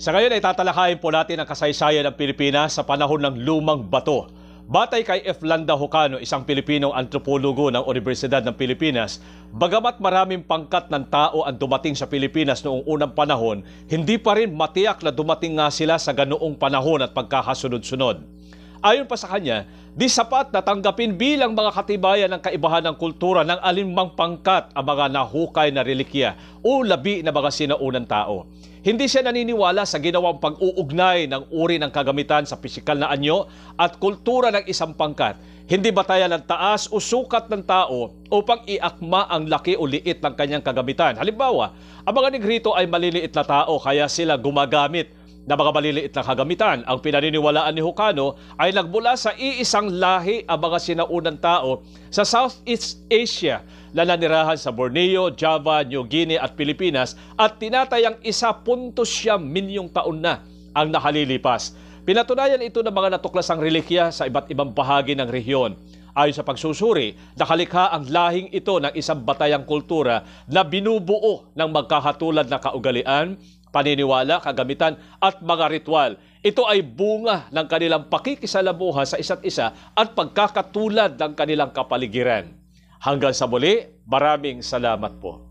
Sa ngayon ay tatalakayin po natin ang kasaysayan ng Pilipinas sa panahon ng Lumang Bato. Batay kay F. Landa Jocano, isang Pilipinong antropologo ng Universidad ng Pilipinas, bagamat maraming pangkat ng tao ang dumating sa Pilipinas noong unang panahon, hindi pa rin matiyak na dumating nga sila sa ganoong panahon at pagkakasunod-sunod. Ayon pa sa kanya, di sapat na tanggapin bilang mga katibayan ng kaibahan ng kultura ng alinmang pangkat ang mga nahukay na relikya o labi na mga sinaunang tao. Hindi siya naniniwala sa ginawang pag-uugnay ng uri ng kagamitan sa pisikal na anyo at kultura ng isang pangkat. Hindi batayan ng taas o sukat ng tao upang iakma ang laki o liit ng kanyang kagamitan. Halimbawa, ang mga Negrito ay maliliit na tao kaya sila gumagamit na mga maliliit na kagamitan. Ang pinaniniwalaan ni Jocano ay nagmula sa iisang lahi ang mga sinaunang tao sa Southeast Asia na nanirahan sa Borneo, Java, New Guinea at Pilipinas at tinatayang 1.7 milyong taon na ang nakalilipas. Pinatunayan ito ng mga natuklasang relikya sa iba't ibang bahagi ng rehiyon. Ayon sa pagsusuri, nakalikha ang lahing ito ng isang batayang kultura na binubuo ng magkakatulad na kaugalian, paniniwala, kagamitan at mga ritual. Ito ay bunga ng kanilang pakikisalamuha sa isa't isa at pagkakatulad ng kanilang kapaligiran. Hanggang sa muli, maraming salamat po.